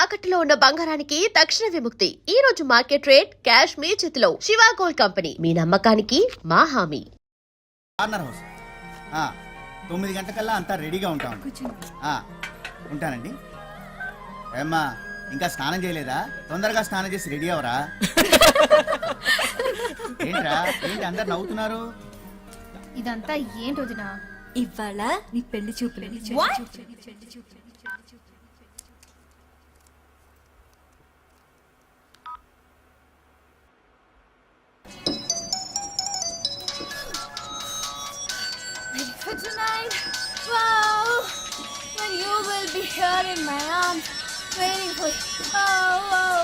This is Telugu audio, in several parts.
తాకట్టులో ఉన్న బంగారానికి తక్షణ విముక్తి. ఈ రోజు మార్కెట్ రేట్ క్యాష్ మీ చేతిలో. శివ గోల్డ్ కంపెనీ, మీ నమ్మకానికి మా హామీ. కార్నర్ హౌస్ 9 గంటలకల్లా అంతా రెడీగా ఉంటాం. ఉంటానండి. ఏమ్మా ఇంకా స్నానం చేయలేదా? తొందరగా స్నానం చేసి రెడీ అవరా. ఏంట్రా ఏంటి అందరు నవ్వుతున్నారు? ఇదంతా ఏంటి వదినా? ఇవాళ నీ పెళ్లి చూపులు. For tonight, wow, when you will be here in my arms, waiting for you. Oh, wow,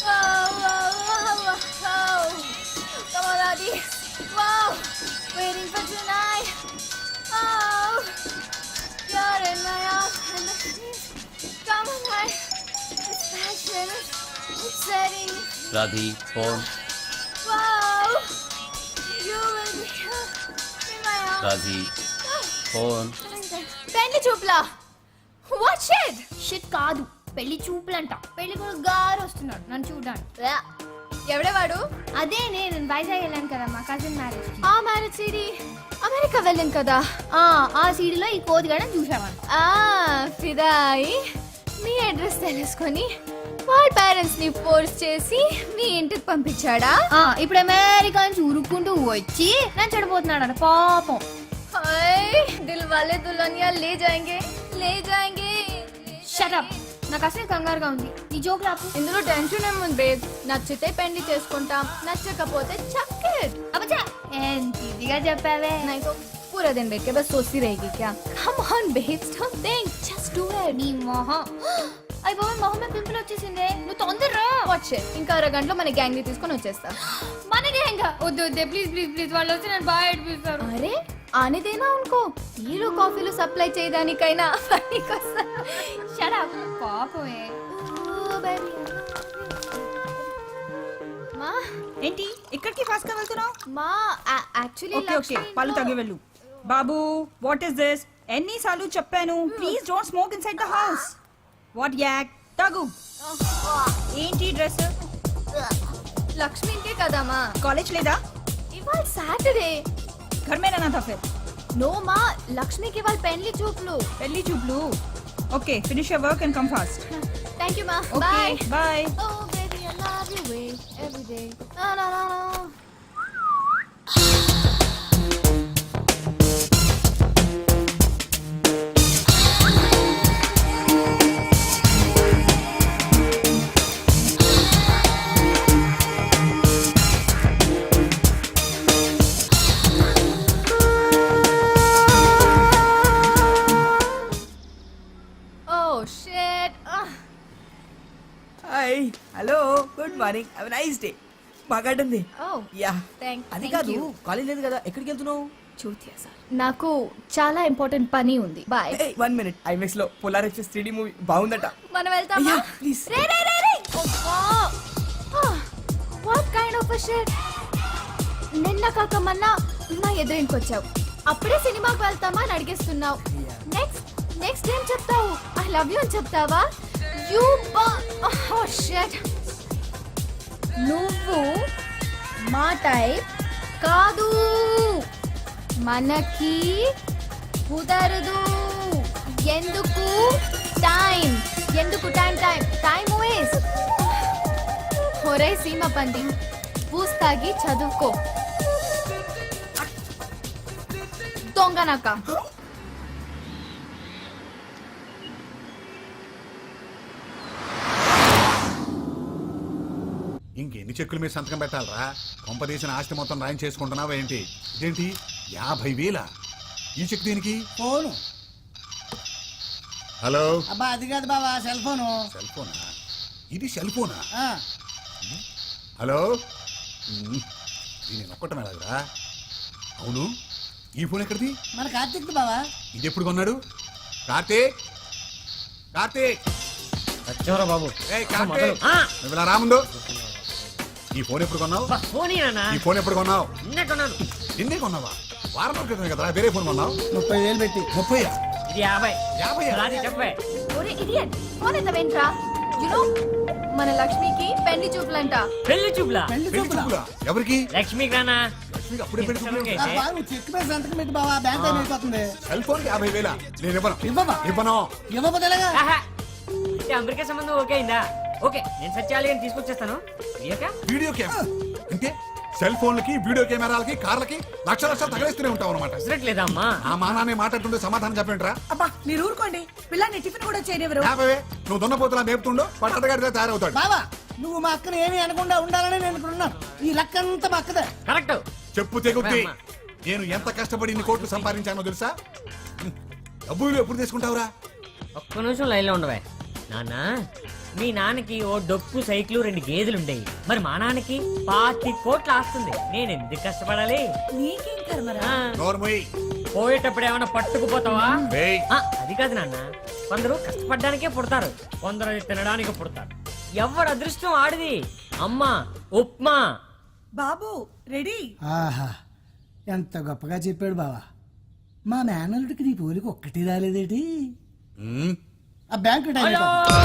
wow, wow, wow, wow. Come on, Adi. Wow, waiting for tonight. Oh, you're in my arms and the peace. Come on, I. It's passionate. It's setting. రాధి phone. Wow, you will be here in my arms. రాధి ఫోన్. పెళ్లి చూపులా? What shit? షిట్ కాదు, పెళ్లి చూపులంట. పెళ్లి కూడా గారు వస్తున్నాడు నన్ను చూడడానికి. ఎవడే వాడు? అదే నేను వైజాగ్ వెళ్ళాను కదా మా కజిన్ మ్యారేజ్. ఆ మ్యారేజ్ సీడీ అమెరికా వెళ్ళాను కదా, ఆ సీడీలో ఈ కోదిగాడని చూసామని. ఫిదాయి మీ అడ్రస్ తెలుసుకొని వాళ్ళ పేరెంట్స్ ని ఫోర్స్ చేసి మీ ఇంటికి పంపించాడా? ఇప్పుడు అమెరికా నుంచి ఉరుక్కుంటూ వచ్చి నన్ను చెడిపోతున్నాడు పాపం. దిల్ వాలే దుల్హనియా లే జాయేంగే లే జాయేంగే. షట్ అప్, నాకు అసలు కంగారుగా ఉంది. ఈ జోక్ లాపు. ఇందులో టెన్షన్ ఏముంది బేబ్? నచ్చితే పెళ్లి చేసుకుంటాం, నచ్చకపోతే చక్కెట్. అబ్బా ఎంత ఈజీగా చెప్పావే. నాకు पूरा दिन बैठ के बस सोचती रहेगी क्या? Come on babes, don't think, just do it. నీ మొహం. అయ్య బాబు మొహం మీద పింపుల్ వచ్చేసిందే. నువ్వు తొందరరా. వచ్చే ఇంకా అరగంటలో మన గ్యాంగ్ ని తీసుకొని వచ్చేస్తా. మన గ్యాంగ్? వద్దు వద్దే ప్లీజ్ ప్లీజ్ ప్లీజ్, వాళ్ళు వచ్చి నన్ను బాగా ఏడిపిస్తారు. అరే ఆనేదేనా అనుకో, టీలు కాఫీలు సప్లై చేయడానికైనా పనికొస్తా. షట్ అప్ పాపమే. మా ఏంటి ఇక్కడికి ఫాస్ట్ గా వెళ్తున్నావు? మా యాక్చువల్లీ ఓకే ఓకే పాలు తాగి వెళ్ళు. బాబు వాట్ ఇస్ దిస్? ఎన్నిసార్లు చెప్పాను please don't smoke inside the house. What yuck తాగు. ఏంటి డ్రెస్? లక్ష్మికే కదమ్మా. కాలేజ్ లేదా? ఇవాళ సాటర్డే. घर में रहना था फिर. నో మా, లక్ష్మికి ఇవాళ పెళ్లి చూపులు. పెళ్లి చూపులు. Okay finish your work and come fast. Thank you మా. Okay bye. Oh baby I love you way every day. నా నా నా. Hi hello good morning have a nice day. బాగాడుంది. యా అది కాదు కాలేజ్ లేదు కదా, ఎక్కడికి వెళ్తున్నావు? చూతియా సార్, నాకు చాలా ఇంపార్టెంట్ పని ఉంది. బాయ్. 1 మినిట్, ఐమాక్స్ లో పోలార్ ఎక్స్ప్రెస్ 3D మూవీ బాగుందట. మనం వెళ్తామా? ప్లీజ్. రే రే రే రే. What kind of a shit. నిన్న కాక మొన్న నా ఎదురుకి వచ్చావు, అప్పుడే సినిమాకి వెళ్తామా అని అడిగేస్తున్నావు. నెక్స్ట్ ఏం చెప్తావు? ఐ లవ్ యూ అని చెప్తావా? You oh shit. నువ్వు మా టైప్ కాదు, మనకి కుదరదు. ఎందుకు టైం టైం వేస్ట్. ఒరే సీమ పంది, పూస్తాగి చదువుకో దొంగనక. ఇంకెన్ని చెక్కుల మీద సంతకం పెట్టాలరా? కొంపదీసిన ఆస్తి మొత్తం రాయం చేసుకుంటున్నావా ఏంటి? ఇదేంటి 50,000? ఈ చెక్ దీనికి? ఫోను. హలో. అబ్బా అది కాదు బావా, సెల్ ఫోను. సెల్ ఫోనా? ఇది సెల్ ఫోనా? హలో. దీని ఒక్కటం ఎలాగరా? అవును, ఈ ఫోన్ ఎక్కడిది? మన కార్తీక్ బావా. ఇది ఎప్పుడు కొన్నాడు? కార్తీక్ వచ్చారా బాబు? నువ్వు ఇలా రాముందు. ఈ ఫోన్ ఎప్పుడు కొన్నావు? ఈ ఫోన్ ఎప్పుడు కొన్నావు? నిన్నే కొన్నావా? వారం క్రితమే కదా వేరే ఫోన్ కొన్నావు. 30,000 పెట్టి. 30? ఇది 50. 50? రాజీ చెప్పే. ఒరే ఇడియట్, ఫోన్ ఎంత వెంట్రా? యునో మన లక్ష్మికి పెళ్లి చూపులంట. పెళ్లి చూపులా పెళ్లి పెళ్లి చూపులా? చూపులా? ఎవరికి లక్ష్మికి రానా లక్ష్మికి అప్పుడే పెళ్లి చూపులు? అబ్బా, నువ్వు చెక్ మీద సంతకం పెట్టి బావా, బ్యాంక్ టైం అయిపోతుంది. సెల్ ఫోన్ కి 50,000 నేను ఇవ్వను. ఇవ్వవా? ఇవ్వను. ఇవ్వకపోతే ఎలాగా? అమెరికా సంబంధం ఓకే అయిందా? ఓకే నేను సత్యాలి అని తీసుకొచ్చేస్తాను. వీడియో కెమెరా అంటే సెల్ ఫోన్లకి వీడియో కెమెరాలకి కార్లకి లక్షలు తగలేస్తూనే ఉంటావు అనమాట. లేదా అమ్మా ఆ మానాన్ని మాట్లాడుతుంటే సమాధానం చెప్పండిరా. అబ్బా మీరు ఊరుకోండి, పిల్లాన్ని టిఫిన్ కూడా చేయనివ్వరు. నువ్వు దున్నపోతులా మేపుతుండో పట్టడగాడిగా తయారవుతాడు. బావా, నువ్వు మా అక్కని ఏమీ అనకుండా ఉండాలని నేను ఇక్కడ ఉన్నాను. ఈ లెక్క అంతా మా అక్కదే. కరెక్ట్. చెప్పు తెగుద్ది. నేను ఎంత కష్టపడి ఇన్ని కోట్లు సంపాదించానో తెలుసా? డబ్బులు ఎప్పుడు తీసుకుంటావురా? ఒక్క నిమిషం లైన్లో ఉండవే. నాన్న మీ నాన్నకి ఓ డొక్కు సైకిల్ 2 గేదెలు ఉండేవి. మరి మా నాన్నకి 25 కోట్లు ఆస్తుంది. నేను ఎందుకు కష్టపడాలి? నీకేం కర్మరా? ఆ, నోర్మోయ్. పోయేటప్పుడు ఏమైనా పట్టుకుపోతావా? ఏయ్. ఆ, అది కాదు నాన్న. కొందరు కష్టపడ్డానికే పుడతారు, కొందరు అది తినడానికి పుడతారు. ఎవరు అదృష్టం ఆడిది. అమ్మా ఉప్మా. బాబు రెడీ? ఆహా, ఎంత గొప్పగా చెప్పాడు బావా. మా మేనల్లుడికి నీ పోలికి ఒక్కటి రాలేదేటి? ఉమ్. ఆ బ్యాంక్ టైం అయిపోతుంది.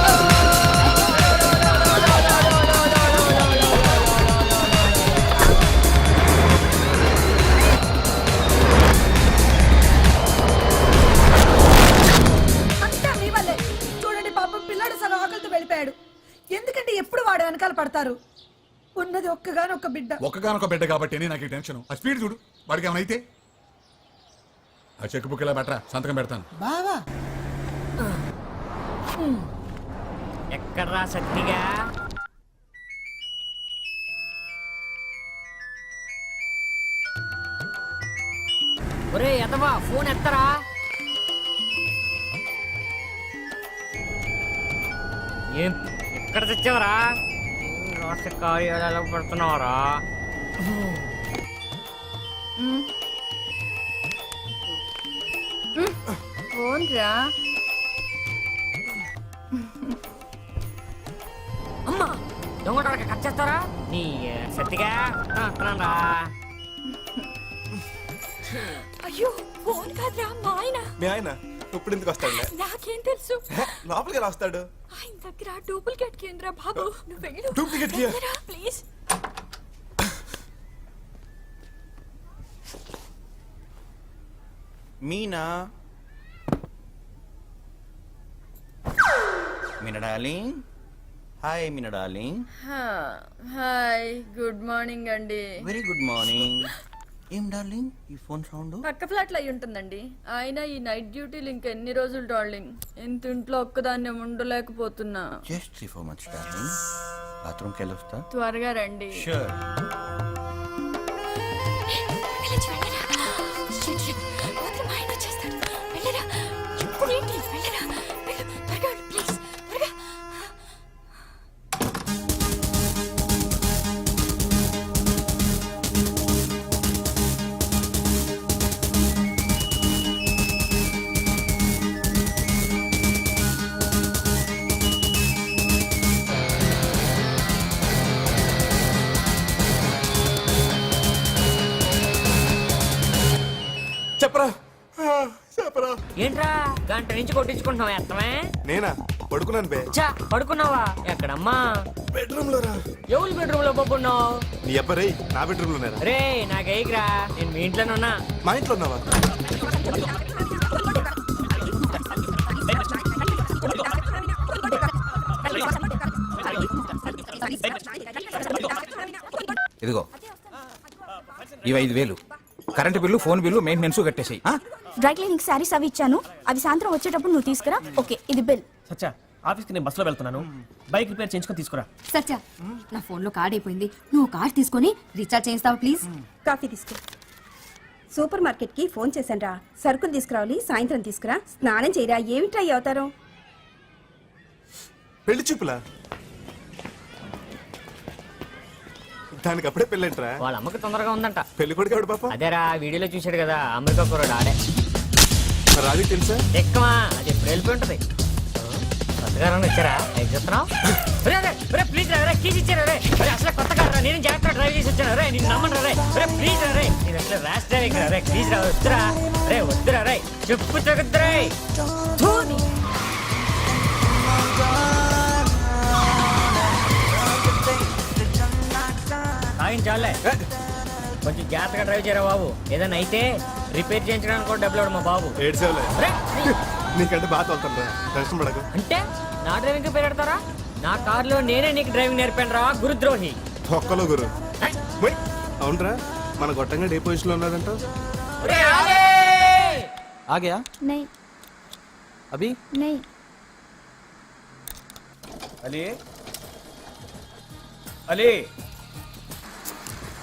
అంతా మీ వల్లే. చూడండి పాపం పిల్లాడు సగం ఆకలితో వెళ్ళిపోయాడు. ఎందుకంటే ఎప్పుడు వాడు వెనకాల పడతారు. ఉన్నది ఒక్కగానొక్క బిడ్డ. ఒక్కగానొక బిడ్డ కాబట్టి నాకు ఈ టెన్షన్. ఆ స్పీడ్ చూడు. వాడికి ఏమైనా అయితే ఆ చెక్ బుక్ ఇలా బెటరా, సంతకం పెడతాను. బావా, ఎక్కడ్రా సత్తిగా? ఒరే ఎదవా, ఫోన్ ఎత్తరా. ఏం ఎక్కడ తెచ్చావరా? రాష్ట్ర కార్యాలయాలకు పడుతున్నావరా? ఫోన్ రా. అమ్మా దొంగటానికి కట్ చేస్తారా? నీ సత్తిగా రా. అయ్యో ఫోన్ కాదురా మా ఆయన. మీ ఆయన ఇప్పుడు ఎందుకు వస్తాడులే? నాకేం తెలుసు. లోపలికి ఎలా వస్తాడు? ఆయన దగ్గర డూప్లికేట్ కేంద్ర బాబు. నువ్వు వెళ్ళు. డూప్లికేట్ కి? Please. Meena Meena darling. Hi Meena darling. Hi, good morning అండి. Very good morning. ఏం డార్లింగ్ ఈ ఫోన్ సౌండ్? పక్క ఫ్లాట్ లో అయి ఉంటుందండి. ఆయన ఈ నైట్ డ్యూటీలు ఇంకెన్ని రోజులు డార్లింగ్? ఇంత ఇంట్లో ఒక్కదాన్ని ఉండలేకపోతున్నా. Just 3-4 months darling. బాత్రూమ్కి వెళ్ళి వస్తా. త్వరగా రండి. షూర్. వెళ్ళొచ్చు, వెళ్ళరా. Shit, shit. అవతల మా ఆయన వచ్చేస్తాడు. వెళ్ళరా. ఇప్పుడేంటి? వెళ్ళరా. వెళ్ళు. త్వరగా వెళ్ళు, ప్లీజ్. త్వరగా. చెప్పరా చెప్పరా. ఏంట్రా గంట నుంచి కొట్టించుకుంటున్నావు? ఎత్తమే. నేనా పడుకున్నాను బే. చా పడుకున్నావా? ఎక్కడమ్మా? బెడ్రూమ్ లో రా. ఎవరి బెడ్రూమ్ లో పడుకున్నావు? నీ అబ్బరే నా బెడ్రూమ్ లోనేరా. రే నాకేగిరా, నేను మీ ఇంట్లోనే ఉన్నా. మా ఇంట్లో ఉన్నావా? ఇదిగో ఇవి 5,000. Current bill, phone bill, maintenance కట్టేసాయి. డ్రై క్లీనింగ్ శారీస్ అవి ఇచ్చాను. అవి సాయంత్రం వచ్చేటప్పుడు నువ్వు తీసుకురా. ఓకే, ఇది బిల్. సచ్చా ఆఫీస్కి నేను బస్సులో వెళ్తున్నాను. బైక్ రిపేర్ చేయించుకొని తీసుకురా. సత్య, నా ఫోన్లో కార్డ్ అయిపోయింది. నువ్వు కార్డ్ తీసుకొని రీఛార్జ్ చేస్తావా ప్లీజ్? కాఫీ తీసుకో. సూపర్ మార్కెట్ కి ఫోన్ చేశాను రా. సరుకులు తీసుకురావాలి, సాయంత్రం తీసుకురా. స్నానం చేయరా. ఏమి ట్రై అవుతారో. పెళ్లి చూపులా? దానికి అప్పుడే పెళ్ళంటరా? వాళ్ళ అమ్మకి తొందరగా ఉందంట. పెళ్లి కొడుకు ఎవడు పాప? అదేరా వీడియోలో చూశాడు కదా, అమెరికా కుర్రాడు ఆడే. మరి రాజు తెలుసా? ఎక్కమా, అది ఎప్పుడు వెళ్ళిపోయి ఉంటది. కొత్తగా వచ్చారా? చెప్తున్నావు ప్లీజ్ రే, కీస్ ఇచ్చారా రే? అసలు కొత్త కారా, నేను జాగ్రత్త డ్రైవ్ చేసి వచ్చాను రే. నేను నమ్మను రే. ప్లీజ్ రే, నేను అసలు ర్యాష్ డ్రైవింగ్ రే. ప్లీజ్ రా, వద్దురా రే, వద్దురా రే, చెప్పు తగ్గుద్దురా. చాలే కొంచెం జాగ్రత్తగా డ్రైవ్ చేయరా బాబు. ఏదైనా అయితే రిపేర్ చేయించడానికి కూడా డబ్బులు ఇవ్వడు మా బాబు. ఏడ్సేవలే అరే, నీకంటే బాగా తోలుతాను టెన్షన్ పడకు. అంటే నా డ్రైవింగ్ పెడతారా? నా కారులో నేనే నీకు డ్రైవింగ్ నేర్పాను రా గురుద్రోహి. ఒక్కలో గురు మొయ్. అవునరా మన గొట్టంగా డే పొజిషన్ లో ఉన్నాడంట. आ गया नहीं अभी नहीं अली अली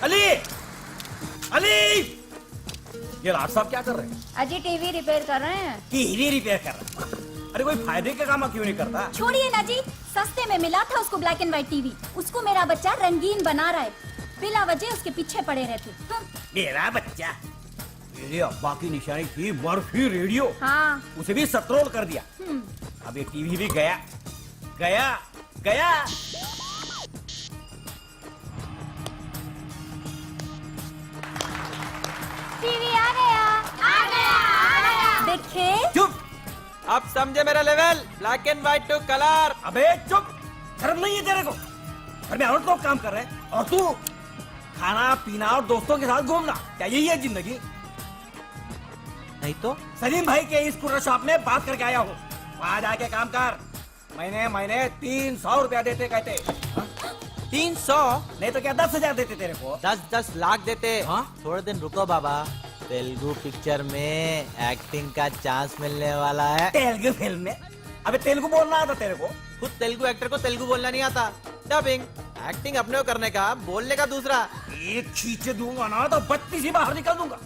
अली अली ये राज साहब क्या कर रहे हैं? अजी टीवी रिपेयर कर रहे हैं। टीवी रिपेयर कर रहे हैं? अरे कोई फायदे का काम क्यों नहीं करता? छोड़िए ना जी, सस्ते में मिला था उसको ब्लैक एंड व्हाइट टीवी। उसको मेरा बच्चा रंगीन बना रहा है, बिला वजह उसके पीछे पड़े रहते। मेरा बच्चा मेरे अब्बा की निशानी थी मर्फी रेडियो, हाँ उसे भी सत्रोल कर दिया। अब ये टीवी भी गया गया गया। टीवी आ गया आ गया आ गया। देखे चुप अब समझे मेरा level black and white to colour अबे चुप, शर्म नहीं है तेरे को? घर में औरत लोग काम कर रहे हैं और तू खाना पीना और दोस्तों के साथ घूमना, क्या यही है जिंदगी? नहीं तो सलीम भाई के स्कूटर शॉप में बात करके आया हूँ, वहाँ जाके काम कर। महीने महीने 300 रुपया देते कहते। 300 नहीं तो क्या 10,000 देते तेरे को? 10 लाख देते। हाँ? थोड़े दिन रुको बाबा, तेलुगु पिक्चर में एक्टिंग का चांस मिलने वाला है। तेलुगु फिल्म में? अबे तेलुगु बोलना आता तेरे को? खुद तेलुगु एक्टर को तेलुगु बोलना नहीं आता। डबिंग एक्टिंग अपने को करने का, बोलने का दूसरा। एक खींच दूंगा ना तो 32 ही बाहर निकल दूंगा।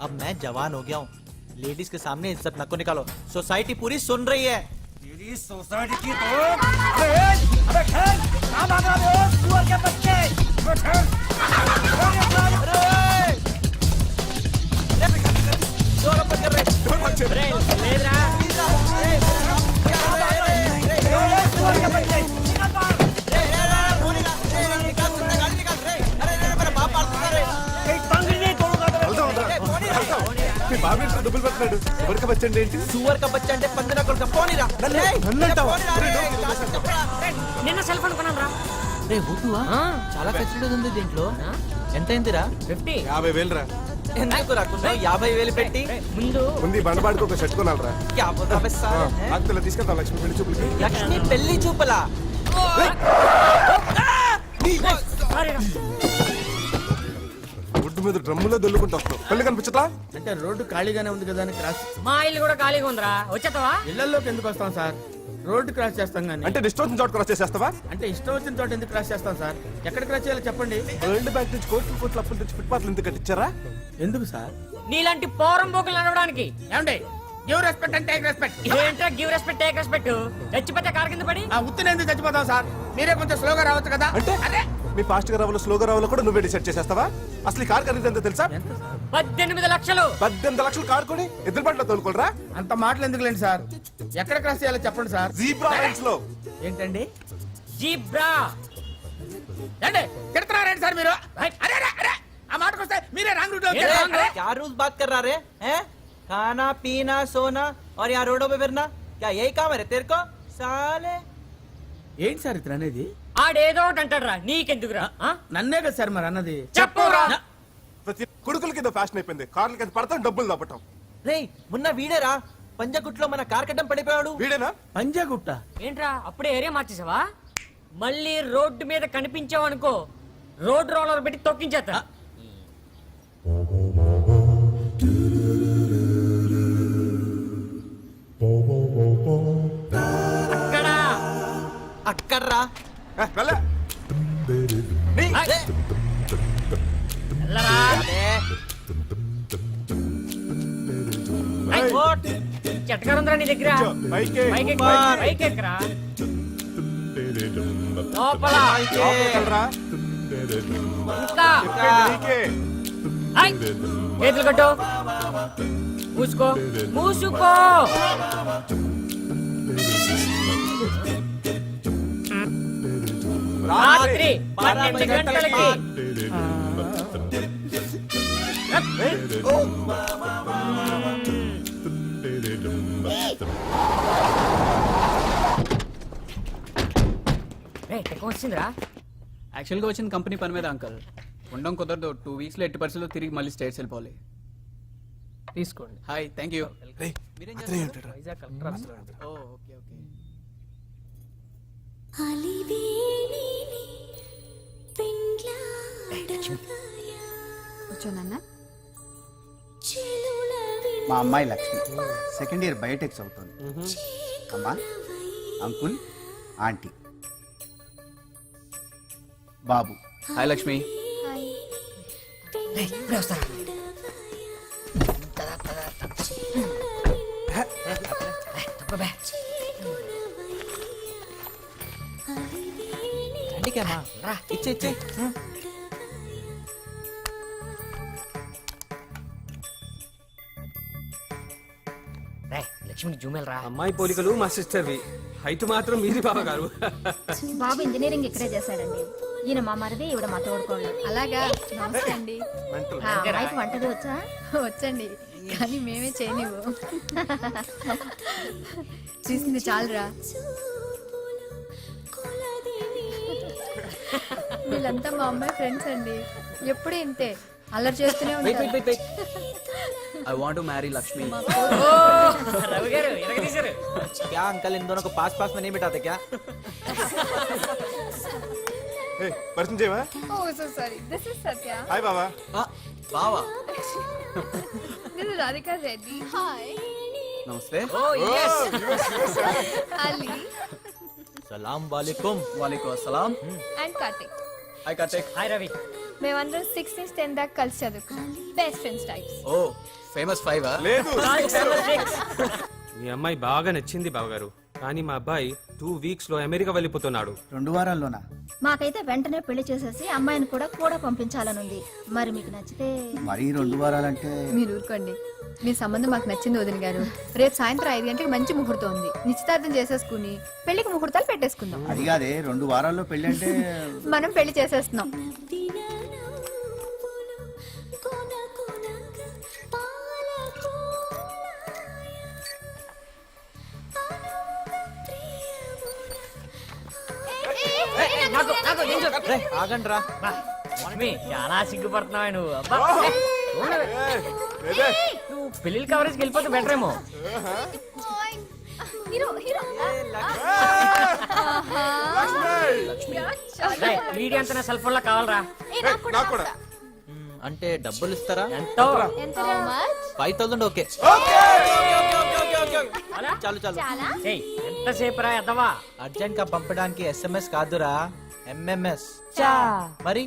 अब मैं जवान हो गया हूँ, लेडीज के सामने इज्जत नको निकालो, सोसाइटी पूरी सुन रही है। तेरी सोसाइटी की तो अबे ठहर, कहाँ भाग रहे हो सुअर के बच्चे? अबे ठहर। రే, లేదురా. सुअर के बच्चे निकल बाहर। कहीं टंगड़ी नहीं तोड़ूंगा तो మీ బాబు ఇంట్లో దుబ్బులు పెట్టినాడు. ఎవరికి వచ్చండి ఏంటి? सुअर का बच्चा అంటే పందిన కొడుకు పోనీరా. నిన్న సెల్ ఫోన్ కొన్నాను రా. రే బుట్టువా, చాలా ఫెసిలిటీ ఉంది దీంట్లో. ఎంత అయిందిరా? 50. 50,000 రా. ఎందుకు రాకుండా 50,000 పెట్టి ముందు ముందు ఈ బండబాడికి ఒక షర్ట్ కొనాలరా. క్యా బోల్తా బే సార్? ఆకుతల తీసుకెళ్తాం లక్ష్మి పెళ్లి చూపులకి. లక్ష్మి పెళ్లి చూపలా? ఒడ్డు మీద డ్రమ్ములో దొల్లుకుంటూ వస్తాం. పెళ్లి కనిపించట్లా? అంటే రోడ్డు ఖాళీగానే ఉంది కదా అని క్రాస్ మా ఇల్లు కూడా ఖాళీగా ఉందిరా, వచ్చేస్తావా? ఇళ్లలోకి ఎందుకు వస్తాం సార్? రోడ్డు క్రాస్ చేస్తాం కానీ అంటే డిస్టర్బెన్స్ చోట క్రాస్ చేసేస్తావా? అంటే ఇష్టం వచ్చిన చోట ఎందుకు క్రాస్ చేస్తాం సార్? ఎక్కడ క్రాస్ చేయాలో చెప్పండి. వరల్డ్ బ్యాంక్ నుంచి కోట్ల అప్పులు తెచ్చి ఫుట్పాత్లు ఎందుకు కట్టించారా? ఎందుకు సార్? నీలాంటి పోరం పోకులు నడవడానికి. ఏమండి, గివ్ రెస్పెక్ట్ అంటే టేక్ రెస్పెక్ట్. ఏంట్రా గివ్ రెస్పెక్ట్ టేక్ రెస్పెక్ట్? చచ్చిపోతే కారు కింద పడి ఆ ఉత్తిని ఎందుకు చచ్చిపోతాం సార్? మీరే కొంచెం స్లోగా రావచ్చు కదా. అంటే అదే మీ ఫాస్ట్ గా రావాలో స్లోగా రావాలో కూడా నువ్వే డిసైడ్ చేసేస్తావా? అసలు ఈ కార్ ఖరీదు ఎంత తెలుసా? 18 లక్షలు. 18 లక్షలు కార్ కొని ఎదురు బండ్లో తోలుకోరా? అంత మాటలు ఎందుకులేండి సార్? ఎక్కడ క్రాస్ చేయాలో చెప్పండి సార్. జీబ్రా లైన్స్ లో. ఏంటండి జీబ్రా. ఏంటి తిడుతున్నారేంటి సార్ మీరు? అరే అరే అరే, ఆ మాటకు వస్తే మీరే రాంగ్ రూట్ లో ఏ wrong? क्या रूल्स बात कर रहा रे हैं? खाना पीना सोना और यहाँ रोडों पे फिरना, क्या यही काम है रे तेरे को साले? ఏంటి సార్ ఇతను అనేది? ఆడేదో ఒకటి అంటాడురా, నీకెందుకురా? ఆ? నన్నే కదా సార్ మరి అన్నది. చెప్పురా. ప్రతి కొడుకులకి ఇదో ఫ్యాషన్ అయిపోయింది. కార్ల కింద పడతాం, డబ్బులు దప్పటం. రే మొన్న వీడేరా పంజగుట్లో మన కార్ కట్టం పడిపోయాడు. వీడేనా? పంజాగుట్ట ఏంట్రా అప్పుడే ఏరియా మార్చేసావా? మళ్ళీ రోడ్డు మీద కనిపించావు అనుకో, రోడ్ రోలర్ పెట్టి తొక్కించేస్తా. అక్కడ అక్కడ్రా వెళ్ళ. వెళ్ళరా. చెట్టకారుందిరా నీ దగ్గర. పైకి. పైకి ఎక్కరా. లోపల వెళ్ళరా. ఇంకా నీకే. ఐ! చేతులు కట్టు. మూసుకో మూసుకో. రాత్రి 12 గంటలకి. ఎక్కువ వచ్చిందిరా. యాక్చువల్గా వచ్చింది కంపెనీ పని మీద అంకల్. ఉండడం కుదరదు 2 వీక్స్లో 80% తిరిగి మళ్ళీ స్టేట్స్ వెళ్ళిపోవాలి. తీసుకోండి. Hi, thank you. Vizag collector ఆఫీస్లో ఉంది. ఓ ఓకే ఓకే. కూర్చోనన్నా. మా అమ్మాయి లక్ష్మి సెకండ్ ఇయర్ బయోటెక్ చదువుతుంది. అమ్మా, అంకుల్, ఆంటీ. బాబు. హాయ్ లక్ష్మి. ఇచ్చే లక్ష్మికి జూమెల్ రా. అమ్మాయి పోలికలు మా సిస్టర్వి, హైట్ మాత్రం మీది బాబా గారు. బాబు ఇంజనీరింగ్ ఇక్కడే చేశాడండి. ఈయన మా మరిది, ఈవిడ మా తోడుకోండి. అలాగా, నమస్తే అండి. ఆ అమ్మాయికి వంటది వచ్చా? వచ్చండి, కానీ మేమే చేయనివ్వు. చూసింది చాలురా. వీళ్ళంతా మా అమ్మాయి ఫ్రెండ్స్ అండి. ఎప్పుడు ఇంతే అల్లరి చేస్తూనే ఉంటారు. I want to marry Lakshmi. Ravi గారు ఎరగదీశారు. क्या अंकल इन दोनों को पास पास में नहीं बिठाते क्या? పరిచయం చేయవా? Oh, so sorry. This is Satya. Hi Baba. బావా This is Radhika Reddy. Hi. నమస్తే. ఓ yes. Ali सलाम वालेकुम. వాలేకుమ్ అస్సలాం. and Kartik. Hi Kartik. Hi Ravi. మేమందరం 6th నుంచి 10th దాకా కలిసి చదువుకున్నాం. Best friends types. Oh famous 5 లేదు. మీ అమ్మాయి బాగా నచ్చింది బావగారు, కానీ మా అబ్బాయి 2 వీక్స్ లో అమెరికా వెళ్ళిపోతున్నాడు. 2 వారాల్లోనా? మాకైతే వెంటనే పెళ్లి చేసేసి అమ్మాయిని కూడా పంపించాలనుంది. మరి మీకు నచ్చితే మరీ 2 వారాలంటే మీరు ఊరుకోండి. మీ సంబంధం మాకు నచ్చింది వదిన గారు. రేపు సాయంత్రం 5 గంటలకు మంచి ముహూర్తం ఉంది. నిశ్చితార్థం చేసేసుకుని పెళ్లికి ముహూర్తాలు పెట్టేసుకుందాం. అది కాదే, 2 వారాల్లో పెళ్ళి అంటే. మనం పెళ్లి చేసేస్తున్నాం. ఆగండి రా. లక్ష్మి చాలా సిగ్గుపడుతున్నావే నువ్వు. అబ్బా నువ్వు పెళ్లి కవరేజ్కి వెళ్ళిపోతే బెటర్ ఏమో. వీడియో అంతా నా సెల్ ఫోన్ లో కావాలరా. అంటే డబ్బులు ఇస్తారా? ఎంతో 5,000. ఓకే చాలు చాలు. ఎంతసేపు రా ఎద్దవా? అర్జెంట్ గా పంపడానికి SMS కాదురా, MMS. మరి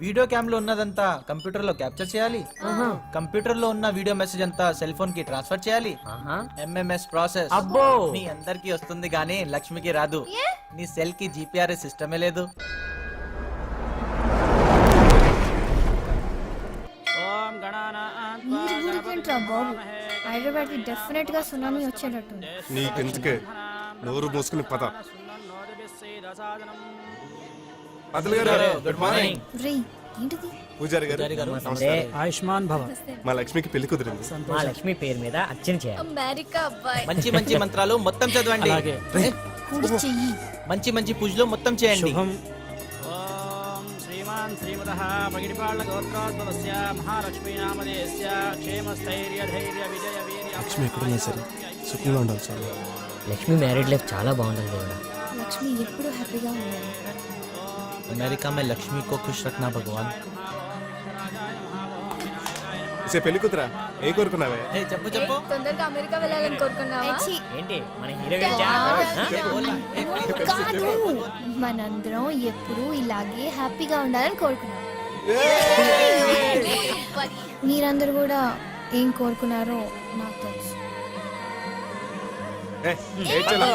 వీడియో క్యామ్ లో ఉన్నదంతా కంప్యూటర్ లో క్యాప్చర్ చేయాలి. కంప్యూటర్ లో ఉన్న వీడియో మెసేజ్ అంతా సెల్ ఫోన్ కి ట్రాన్స్ఫర్ చేయాలి. MMS process. అబ్బో, మీ అందరికి వస్తుంది గానీ లక్ష్మికి రాదు. నీ సెల్ కి GPRS సిస్టమే లేదు. హైదరాబాద్ కి డెఫినెట్ గా సునామీ వచ్చేటట్టు. నీకెందుకే, నోరు మూసుకుని పద. అదిల్ గారు, గుడ్ మార్నింగ్. ఏంటిది? పూజారి గారు, ఆయుష్మాన్ భవ. మా లక్ష్మికి పెళ్లి కుదిరింది. మా లక్ష్మి పేరు మీద అర్చన చేయాలి. అమెరికా అబ్బాయి. మంచి మంచి మంత్రాలు మొత్తం చదవండి. కుడి చెయ్యి. మంచి మంచి పూజలు మొత్తం చేయండి. శ్రీమాన్ శ్రీమతః పగిడిపాళ్ళ గోత్రోద్భవస్య మహాలక్ష్మీ నామధేయస్య క్షేమస్థైర్య ధైర్య విజయ వీర్య. లక్ష్మి ఎక్కడున్నా సరే సుఖంగా ఉండాలి సార్. లక్ష్మి మ్యారీడ్ లైఫ్ చాలా బాగుంటుంది దేవుడా. లక్ష్మి ఎప్పుడు హ్యాపీగా ఉండాలి. अमेरिका में लक्ष्मी को खुश रखना भगवान. ఇసే పెళ్లి కుతురా ఏం కోరుకున్నావే? చెప్పు చెప్పు. తొందరగా అమెరికా వెళ్ళాలని కోరుకున్నావా? ఏంటి మన హీరో కాదు, మనందరం ఎప్పుడు ఇలాగే హ్యాపీగా ఉండాలని కోరుకున్నాం. మీరందరూ కూడా ఏం కోరుకున్నారో నాకు తెలుసు. ఏ, ఏడ్చేలా.